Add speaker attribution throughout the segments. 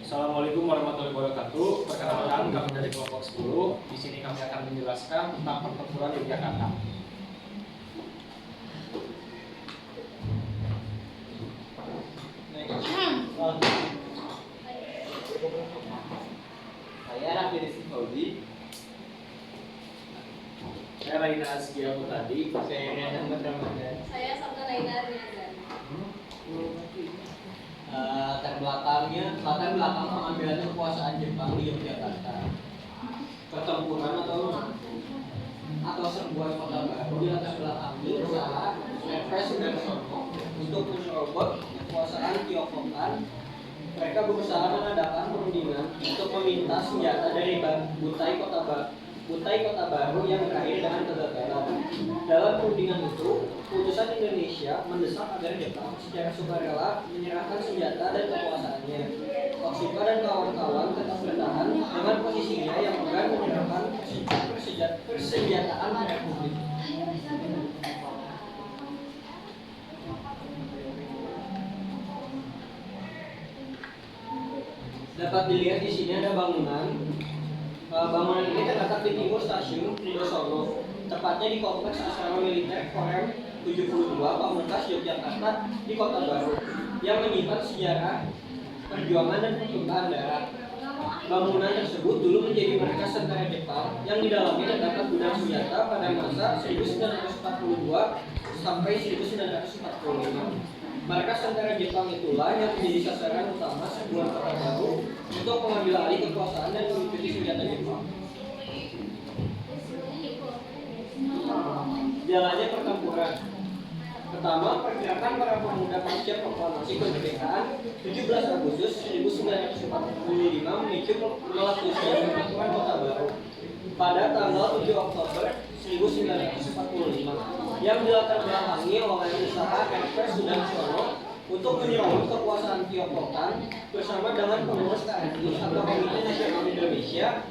Speaker 1: Assalamualaikum warahmatullahi wabarakatuh. Perkenalkan, kami dari kelompok 10. Di sini kami akan menjelaskan tentang pertempuran Yogyakarta.
Speaker 2: Saya Raffi Rizky Faudi.
Speaker 1: Saya Raina Azkia Mutadi.
Speaker 2: Saya Rian Ramadan.
Speaker 3: Saya Sabta Naina Riazan.
Speaker 2: Latar belakang pengambilan kekuasaan Jepang di Yogyakarta. Pertempuran atau serbuan kota baru dilatar belakangi usaha Refres Sudarsono untuk menyerobot kekuasaan Tiokokan. Mereka berusaha mengadakan perundingan untuk meminta senjata dari Butai Kota Baru yang berakhir dengan kegagalan. Dalam perundingan itu, putusan Indonesia mendesak agar Jepang secara sukarela menyerahkan senjata dan kekuasaannya. Otsuka dan kawan-kawan tetap bertahan dengan posisinya yang enggan menyerahkan persenjataan Republik. Dapat dilihat di sini ada bangunan. Bangunan ini terletak di timur stasiun Pridosono, tepatnya di kompleks asrama militer Korem 72 Pamungkas Yogyakarta di Kota Baru, yang menyimpan sejarah perjuangan dan pertumpahan darah. Bangunan tersebut dulu menjadi markas tentara Jepang yang di dalamnya terdapat gudang senjata pada masa 1942 sampai 1945. Markas tentara Jepang itulah yang menjadi sasaran utama serbuan Kota Baru untuk mengambil alih kekuasaan dan mengikuti senjata Jepang. Jalannya pertempuran. Pertama, pergerakan para pemuda pasca proklamasi kemerdekaan 17 Agustus 1945 memicu meletusnya pertempuran Kota Baru pada tanggal 7 Oktober 1945 yang dilatar belakangi oleh usaha Refres Sudarsono untuk menyerobot kekuasaan Tiokokan bersama dengan pengurus KNI atau Komite Nasional Indonesia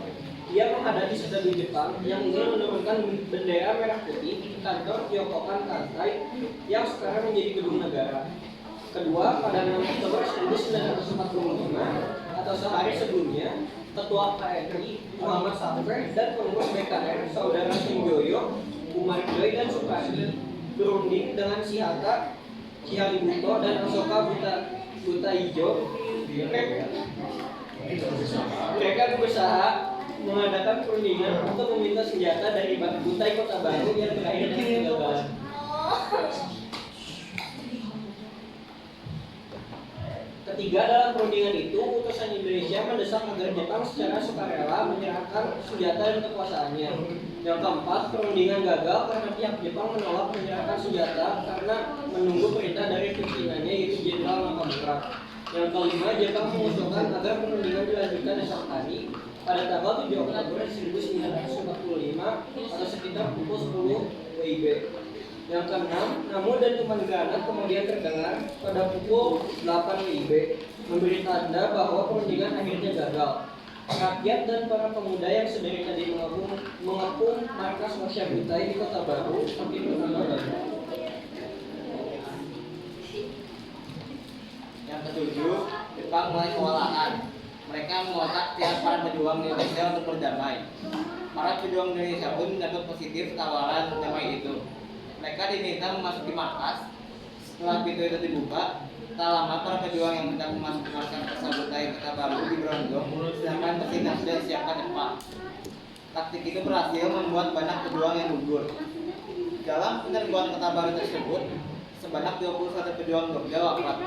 Speaker 2: yang menghadapi sekutu Jepang yang ingin menurunkan bendera merah putih di kantor Tiokokan Kantai yang sekarang menjadi gedung negara. Kedua, pada 6 Oktober 1945 atau sehari sebelumnya, Ketua KNI Muhammad Safer dan pengurus BKR Saudara Sunjoyo, Umar Joy dan Sukardi berunding dengan Hatta, Halibuto dan Asoka Buta Ijo. Mereka berusaha mengadakan perundingan untuk meminta senjata dari Butai Kota Baru yang berakhir dengan kegagalan. Ketiga, dalam perundingan itu, utusan Indonesia mendesak agar Jepang secara sukarela menyerahkan senjata dan kekuasaannya. Yang keempat, perundingan gagal karena pihak Jepang menolak menyerahkan senjata karena menunggu perintah dari pimpinannya yaitu Jenderal Nakamura. Yang kelima, Jepang mengusulkan agar perundingan dilanjutkan esok hari pada tanggal 7 Oktober 1945 atau sekitar pukul 10 WIB. Yang keenam, namun dentuman granat kemudian terdengar pada pukul 8 WIB, memberi tanda bahwa perundingan akhirnya gagal. Rakyat dan para pemuda yang sedari tadi mengepung markas Masya Butai di Kota Baru makin bertambah. Yang ketujuh, Jepang mulai kewalahan. Mereka mengotak tiap para pejuang Indonesia untuk berdamai. Para pejuang Indonesia pun mendapat positif tawaran damai itu. Mereka diminta memasuki markas. Setelah pintu itu dibuka, tak lama para pejuang yang hendak memasuki markas Butai Kota Baru di berondong, sedangkan mesin yang sudah disiapkan Jepang. Taktik itu berhasil membuat banyak pejuang yang gugur. Dalam penyerbuan Kota Baru tersebut, sebanyak 21 pejuang Jogja wafat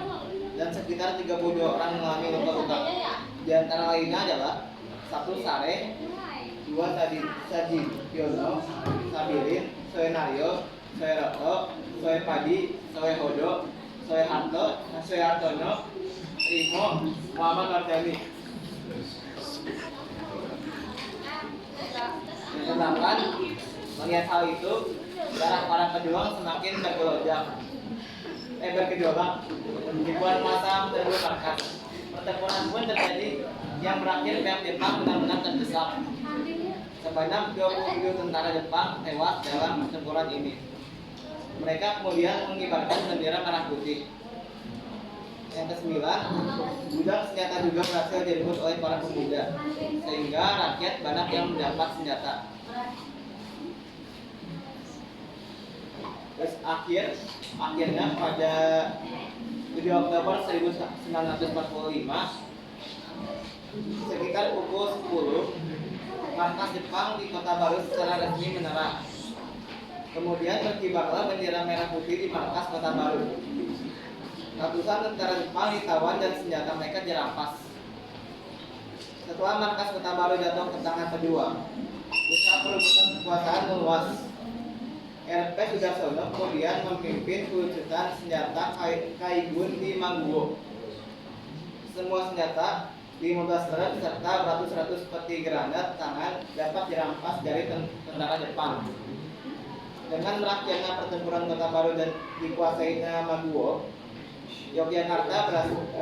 Speaker 2: dan sekitar 32 orang mengalami luka-luka. Di antara lainnya adalah 1 Sare, 2 Saji Piono, Sabirin, Soe Naryo, Soe Roto, Soe Padi, Soe Hodo, Soe Harto, Soe Hartono, Rimo, Muhammad Marteni. Sedangkan melihat hal itu, darah para pejuang semakin bergejolak. Ribuan massa menyerbu markas. Pertempuran pun terjadi yang berakhir pihak Jepang benar-benar terdesak. Sebanyak 27 tentara Jepang tewas dalam pertempuran ini. Mereka kemudian mengibarkan bendera merah putih. Yang kesembilan, gudang senjata juga berhasil direbut oleh para pemuda, sehingga rakyat banyak yang mendapat senjata. Terus akhirnya pada 7 Oktober 1945, sekitar pukul 10, markas Jepang di Kota Baru secara resmi menyerah. Kemudian berkibarlah bendera merah putih di markas Kota Baru. Ratusan tentara Jepang ditawan dan senjata mereka dirampas. Setelah markas Kota Baru jatuh ke tangan kedua, usaha perebutan kekuasaan meluas. RP Sudarsono kemudian memimpin pelucutan senjata Kaigun di Mangguwo. Semua senjata 15 rem serta beratus-ratus peti granat tangan dapat dirampas dari tentara Jepang. Dengan berakhirnya pertempuran Kota Baru dan dikuasainya Mangguwo, Yogyakarta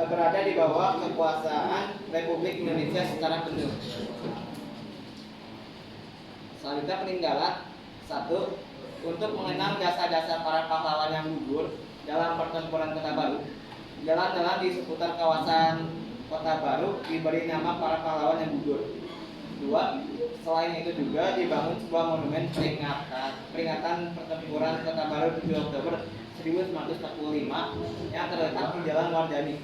Speaker 2: berada di bawah kekuasaan Republik Indonesia secara penuh. Selanjutnya peninggalan. 1. Untuk mengenang jasa-jasa para pahlawan yang gugur dalam pertempuran Kota Baru, jalan-jalan di seputar kawasan Kota Baru diberi nama para pahlawan yang gugur. 2. Selain itu juga dibangun sebuah monumen peringatan pertempuran Kota Baru 7 Oktober 1945 yang terletak di Jalan Wardani.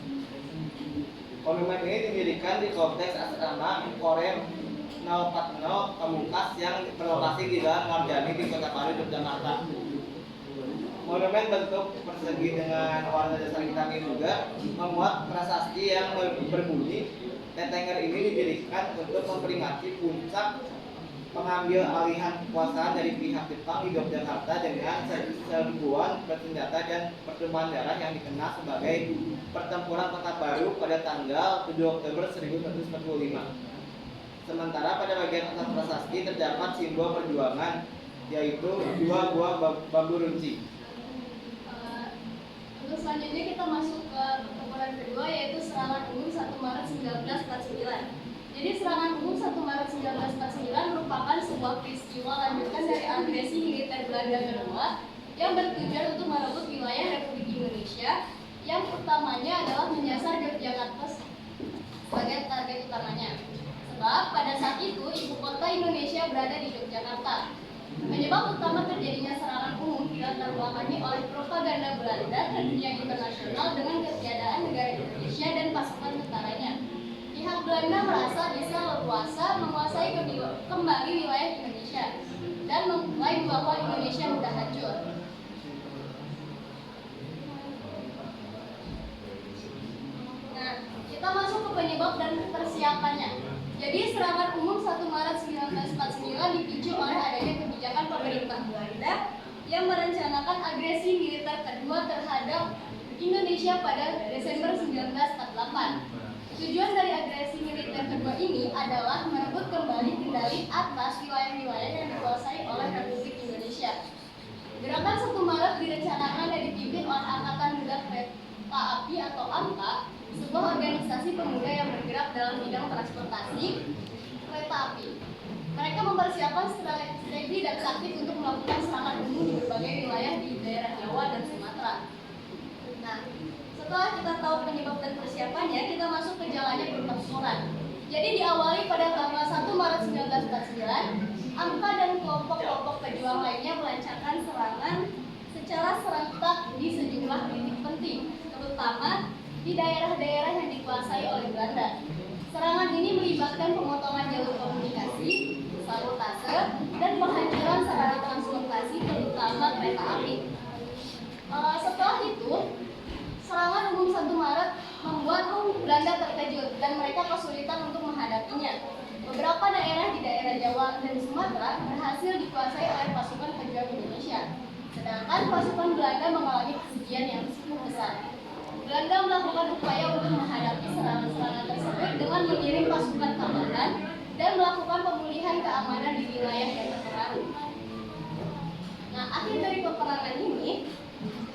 Speaker 2: Monumen ini didirikan di kompleks asrama Korem 040 Pamungkas yang berlokasi di Jalan Wardani di Kota Baru, Yogyakarta. Monumen bentuk persegi dengan warna dasar hitam ini juga memuat prasasti yang berbunyi, Tetenger ini didirikan untuk memperingati puncak pengambil alihan kekuasaan dari pihak Jepang di Yogyakarta dengan serbuan bersenjata dan pertumpahan darah yang dikenal sebagai Pertempuran Kota Baru pada tanggal 7 Oktober 1945. Sementara pada bagian atas prasasti terdapat simbol perjuangan, yaitu 2 buah bambu runci.
Speaker 3: Untuk selanjutnya kita masuk ke pertempuran kedua, yaitu serangan umum 1 Maret 1949. Jadi serangan umum 1 Maret 1949 merupakan sebuah peristiwa lanjutan dari agresi militer Belanda kedua yang bertujuan untuk merebut wilayah Republik Indonesia, yang utamanya adalah menyasar Yogyakarta sebagai target utamanya. Sebab pada saat itu ibu kota Indonesia berada di Yogyakarta. Penyebab utama terjadinya serangan umum dilatar belakangi oleh propaganda Belanda ke dunia internasional dengan ketiadaan negara Indonesia dan pasukan tentaranya. Pihak Belanda merasa bisa leluasa menguasai kembali wilayah Indonesia dan mengklaim bahwa Indonesia mudah hancur. Nah, kita masuk ke penyebab dan persiapannya. Jadi serangan umum 1 Maret 1949 dipicu oleh adanya kebijakan pemerintah Belanda yang merencanakan agresi militer kedua terhadap Indonesia pada Desember 1948. Tujuan dari agresi militer kedua ini adalah merebut kembali kendali atas wilayah-wilayah yang dikuasai oleh Republik Indonesia. Gerakan 1 Maret direncanakan dan dipimpin oleh Angkatan Muda Kereta Api atau AMKA, sebuah organisasi pemuda yang bergerak dalam bidang transportasi kereta api. Mereka mempersiapkan strategi dan taktik untuk melakukan serangan umum di berbagai wilayah di daerah Jawa dan Sumatera. Nah, setelah kita tahu penyebab dan persiapannya, kita masuk ke jalannya pertempuran. Jadi diawali pada tanggal 1 Maret 1949, AMKA dan kelompok-kelompok pejuang lainnya melancarkan serangan secara serentak di sejumlah titik penting, terutama di daerah-daerah yang dikuasai oleh Belanda. Serangan ini melibatkan pemotongan jalur komunikasi, sabotase, dan penghancuran sarana transportasi terutama kereta api. Setelah itu, serangan umum 1 Maret membuat Belanda terkejut dan mereka kesulitan untuk menghadapinya. Beberapa daerah di daerah Jawa dan Sumatera berhasil dikuasai oleh pasukan pejuang Indonesia, sedangkan pasukan Belanda mengalami kerugian yang cukup besar. Belanda melakukan upaya untuk menghadapi serangan-serangan tersebut dengan mengirim pasukan tambahan dan melakukan pemulihan keamanan di wilayah yang terpengaruh. Nah, akhir dari peperangan ini,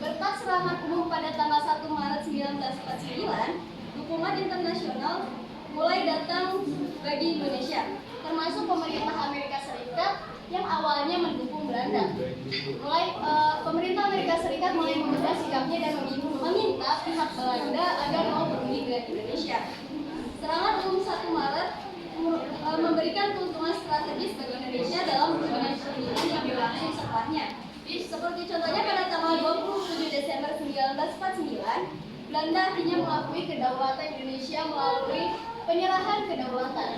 Speaker 3: berkat serangan umum pada tanggal 1 Maret 1949, dukungan internasional mulai datang bagi Indonesia, termasuk pemerintah Amerika Serikat Serikat yang awalnya mendukung Belanda. Pemerintah Amerika Serikat mulai mengubah sikapnya dan meminta pihak Belanda agar mau berunding dengan Indonesia. Serangan umum 1 Maret memberikan keuntungan strategis bagi Indonesia dalam berbagai perundingan yang berlangsung setelahnya. Seperti contohnya pada tanggal 27 Desember 1949, Belanda akhirnya mengakui kedaulatan Indonesia melalui penyerahan kedaulatan.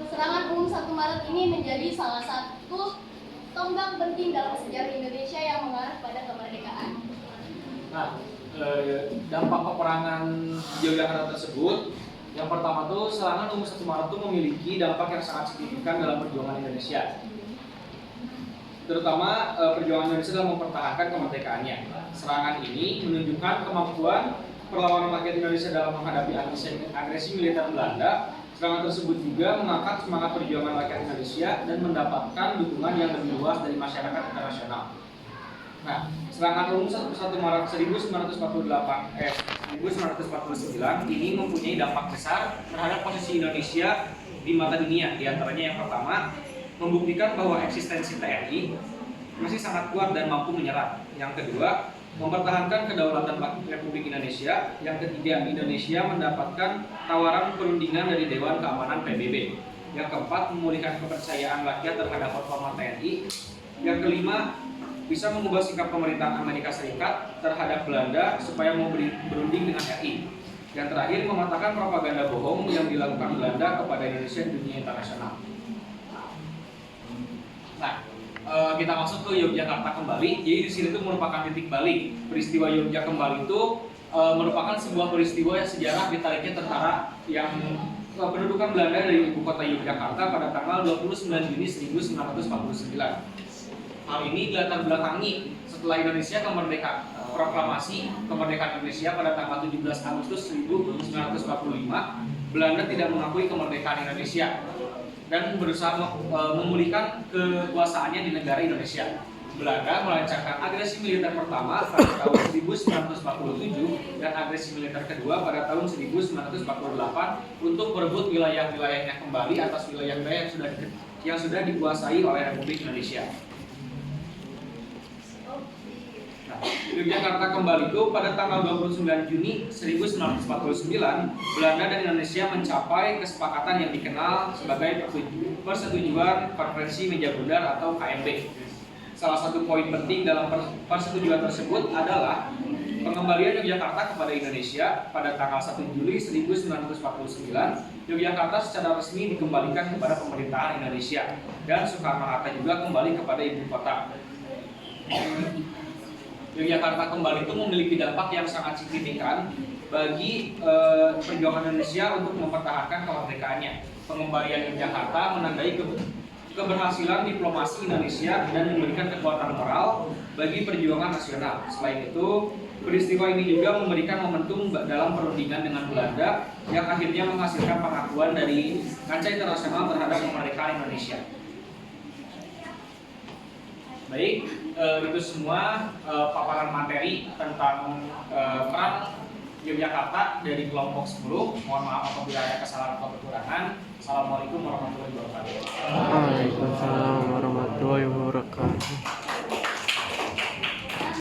Speaker 3: Serangan umum 1 Maret ini menjadi salah satu tonggak penting dalam sejarah Indonesia yang mengarah pada kemerdekaan.
Speaker 1: Nah, dampak peperangan Yogyakarta tersebut, yang pertama tuh serangan umum 1 Maret itu memiliki dampak yang sangat signifikan dalam perjuangan Indonesia. Terutama perjuangan Indonesia dalam mempertahankan kemerdekaannya. Serangan ini menunjukkan kemampuan perlawanan rakyat Indonesia dalam menghadapi agresi militer Belanda. Serangan tersebut juga mengangkat semangat perjuangan rakyat Indonesia dan mendapatkan dukungan yang lebih luas dari masyarakat internasional. Nah, serangan umum 1 Maret 1949 ini mempunyai dampak besar terhadap posisi Indonesia di mata dunia. Di antaranya yang pertama, membuktikan bahwa eksistensi TNI masih sangat kuat dan mampu menyerang. Yang kedua, mempertahankan kedaulatan Republik Indonesia. Yang ketiga, Indonesia mendapatkan tawaran perundingan dari Dewan Keamanan PBB. Yang keempat, memulihkan kepercayaan rakyat terhadap performa TNI. Yang kelima, bisa mengubah sikap pemerintahan Amerika Serikat terhadap Belanda supaya mau berunding dengan RI. Yang terakhir, mematahkan propaganda bohong yang dilakukan Belanda kepada Indonesia di dunia internasional. Nah, kita masuk ke Yogyakarta kembali. Jadi di sini itu merupakan titik balik. Peristiwa Yogyakarta kembali itu merupakan sebuah peristiwa yang sejarah ditariknya tentara yang pendudukan Belanda dari ibu kota Yogyakarta pada tanggal 29 Juni 1949. Hal ini dilatar belakangi setelah Indonesia proklamasi kemerdekaan Indonesia pada tanggal 17 Agustus 1945. Belanda tidak mengakui kemerdekaan Indonesia dan berusaha memulihkan kekuasaannya di negara Indonesia. Belanda melancarkan agresi militer pertama pada tahun 1947 dan agresi militer kedua pada tahun 1948 untuk merebut wilayah-wilayahnya kembali atas wilayah-wilayah yang sudah dikuasai oleh Republik Indonesia. Yogyakarta kembali itu pada tanggal 29 Juni 1949, Belanda dan Indonesia mencapai kesepakatan yang dikenal sebagai Persetujuan Konferensi Meja Bundar atau KMB. Salah satu poin penting dalam persetujuan tersebut adalah pengembalian Yogyakarta kepada Indonesia pada tanggal 1 Juli 1949. Yogyakarta secara resmi dikembalikan kepada pemerintahan Indonesia dan Soekarno-Hatta juga kembali kepada ibu kota. Yogyakarta kembali itu memiliki dampak yang sangat signifikan bagi perjuangan Indonesia untuk mempertahankan kemerdekaannya. Pengembalian Yogyakarta menandai keberhasilan diplomasi Indonesia dan memberikan kekuatan moral bagi perjuangan nasional. Selain itu, peristiwa ini juga memberikan momentum dalam perundingan dengan Belanda yang akhirnya menghasilkan pengakuan dari kancah internasional terhadap kemerdekaan Indonesia. Baik, itu semua paparan materi tentang perang Yogyakarta dari kelompok 10. Mohon maaf apabila ada kesalahan atau kekurangan. Assalamualaikum warahmatullahi wabarakatuh.
Speaker 4: Waalaikumsalam warahmatullahi wabarakatuh.